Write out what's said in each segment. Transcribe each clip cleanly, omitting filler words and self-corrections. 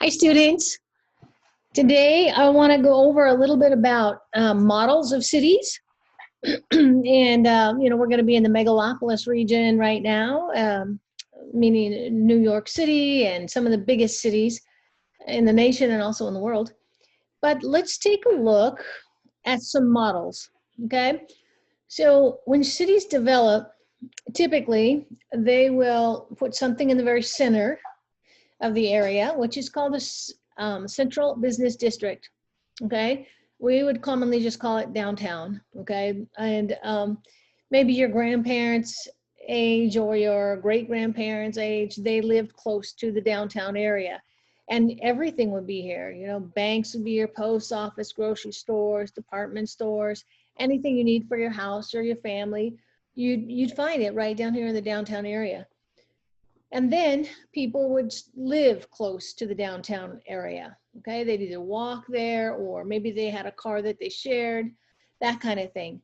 Hi, students. Today, I want to go over a little bit about models of cities. And, we're going to be in the megalopolis region right now, meaning New York City and some of the biggest cities in the nation and also in the world. But let's take a look at some models, okay? So when cities develop, typically, they will put something in the very center of the area, which is called the Central Business District, okay? We would commonly just call it downtown, okay? And maybe your grandparents' age or your great-grandparents' age, they lived close to the downtown area. And everything would be here, banks would be your post office, grocery stores, department stores, anything you need for your house or your family, you'd find it right down here in the downtown area. And then people would live close to the downtown area, okay? They'd either walk there or maybe they had a car that they shared, that kind of thing.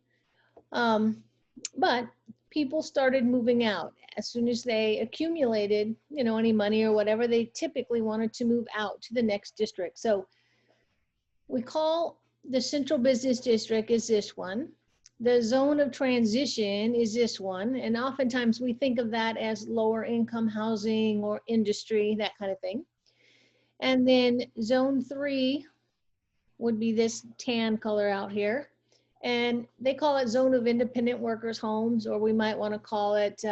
But people started moving out. As soon as they accumulated, any money or whatever, they typically wanted to move out to the next district. So we call the Central Business District is this one. The zone of transition is this one, and oftentimes we think of that as lower income housing or industry, that kind of thing. And then zone 3 would be this tan color out here, and they call it zone of independent workers homes, or we might want to call it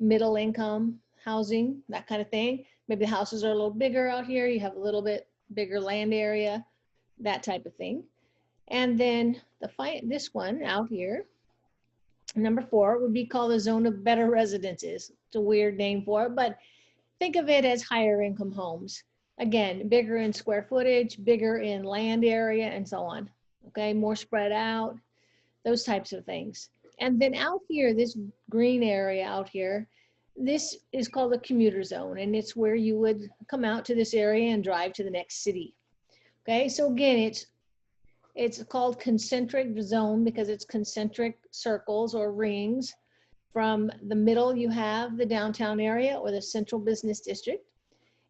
middle income housing, that kind of thing. Maybe the houses are a little bigger out here, you have a little bit bigger land area, that type of thing. And then this one out here, number 4, would be called the zone of better residences. It's a weird name for it, but think of it as higher income homes. Again, bigger in square footage, bigger in land area, and so on. Okay, more spread out, those types of things. And then out here, this green area out here, this is called the commuter zone, and it's where you would come out to this area and drive to the next city. Okay, so again, it's called concentric zone because it's concentric circles or rings. From the middle, you have the downtown area or the Central Business District,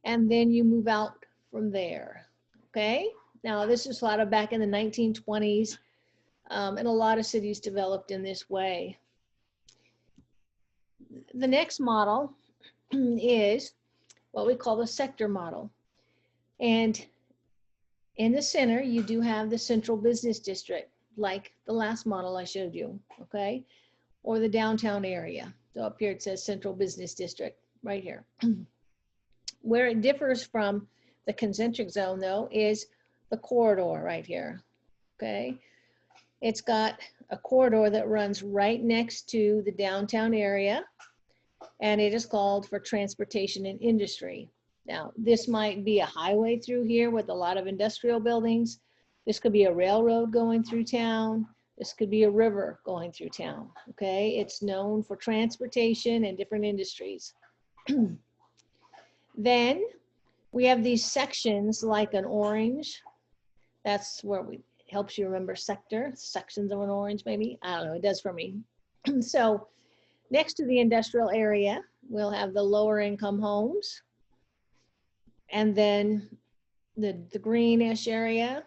and then you move out from there, okay? Now, this is a lot of back in the 1920s, and a lot of cities developed in this way. The next model is what we call the sector model. And in the center, you do have the Central Business District, like the last model I showed you, okay? Or the downtown area. So up here it says Central Business District, right here. Where it differs from the concentric zone, though, is the corridor right here, okay? It's got a corridor that runs right next to the downtown area, and it is called for transportation and industry. Now, this might be a highway through here with a lot of industrial buildings. This could be a railroad going through town. This could be a river going through town, okay? It's known for transportation and different industries. Then we have these sections like an orange. That's where helps you remember sector, sections of an orange maybe. I don't know, it does for me. So next to the industrial area, we'll have the lower income homes. And then the greenish area,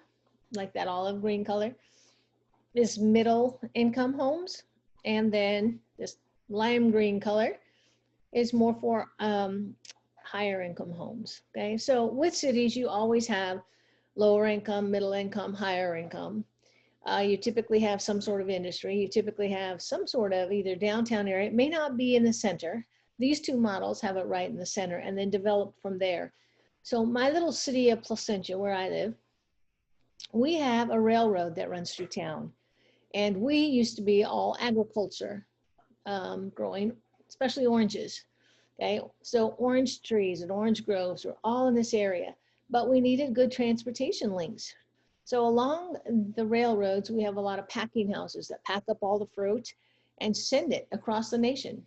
like that olive green color, is middle income homes. And then this lime green color is more for higher income homes, okay? So with cities, you always have lower income, middle income, higher income. You typically have some sort of industry. You typically have some sort of either downtown area. It may not be in the center. These two models have it right in the center and then develop from there. So my little city of Placentia, where I live, we have a railroad that runs through town. And we used to be all agriculture, growing, especially oranges, okay? So orange trees and orange groves were all in this area, but we needed good transportation links. So along the railroads, we have a lot of packing houses that pack up all the fruit and send it across the nation,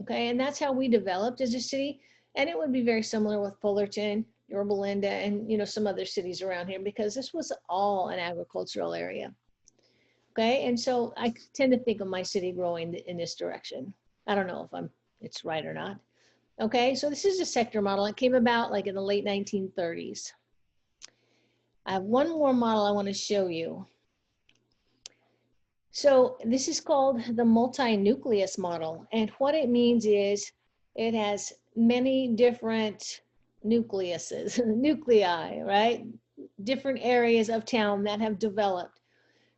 okay? And that's how we developed as a city. And it would be very similar with Fullerton, Yorba Linda, and some other cities around here because this was all an agricultural area. Okay, and so I tend to think of my city growing in this direction. I don't know if it's right or not. Okay, so this is a sector model. It came about like in the late 1930s. I have one more model I want to show you. So this is called the multi-nucleus model. And what it means is it has many different nucleuses, nuclei, right? Different areas of town that have developed.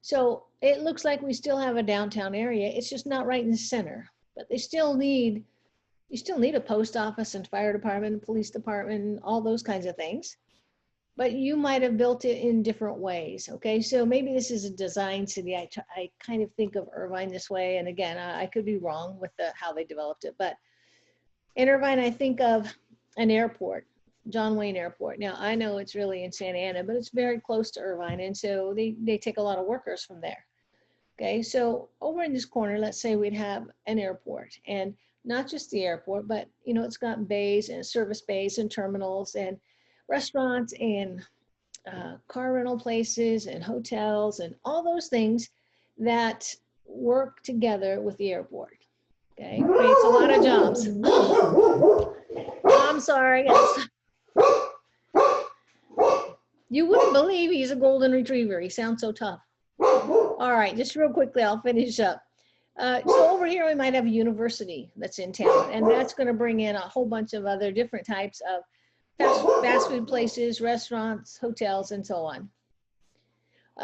So it looks like we still have a downtown area. It's just not right in the center, but you still need a post office and fire department and police department, all those kinds of things. But you might have built it in different ways. Okay, so maybe this is a design city. I kind of think of Irvine this way. And again, I could be wrong with how they developed it. But in Irvine, I think of an airport, John Wayne Airport. Now, I know it's really in Santa Ana, but it's very close to Irvine. And so they take a lot of workers from there. Okay, so over in this corner, let's say we'd have an airport, and not just the airport, but it's got bays and service bays and terminals and restaurants and car rental places and hotels and all those things that work together with the airport. Okay, creates a lot of jobs. I'm sorry, guys. You wouldn't believe he's a golden retriever. He sounds so tough. All right, just real quickly, I'll finish up. So over here, we might have a university that's in town, and that's going to bring in a whole bunch of other different types of fast food places, restaurants, hotels, and so on.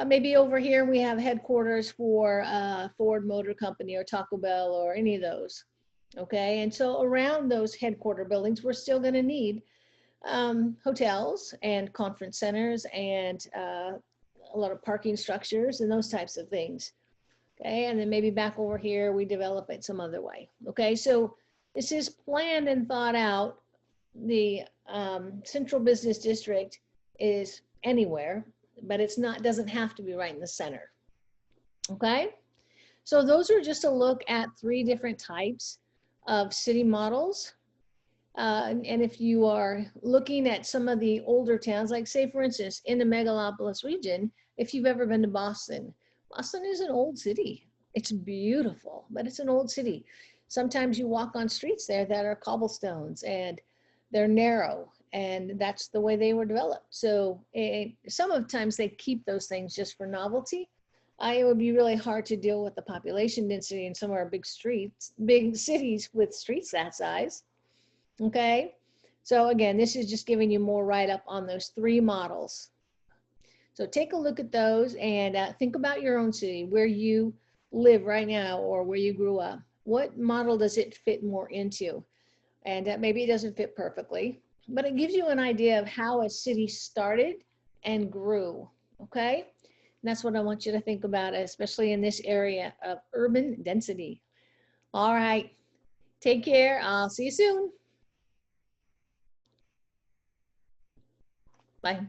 Maybe over here, we have headquarters for Ford Motor Company or Taco Bell or any of those. Okay, and so around those headquarter buildings, we're still going to need hotels and conference centers and a lot of parking structures and those types of things. Okay, and then maybe back over here, we develop it some other way. Okay, so this is planned and thought out. The central business district is anywhere, but it's not, doesn't have to be right in the center. Okay, so those are just a look at 3 different types of city models. And if you are looking at some of the older towns, like say for instance, in the megalopolis region, if you've ever been to Boston, Boston is an old city. It's beautiful, but it's an old city. Sometimes you walk on streets there that are cobblestones and they're narrow, and that's the way they were developed. So sometimes they keep those things just for novelty. It would be really hard to deal with the population density in some of our big cities with streets that size. Okay, so again, this is just giving you more write-up on those 3 models. So take a look at those and think about your own city, where you live right now or where you grew up. What model does it fit more into? And maybe it doesn't fit perfectly, but it gives you an idea of how a city started and grew. Okay, and that's what I want you to think about, especially in this area of urban density. All right, take care. I'll see you soon. Bye.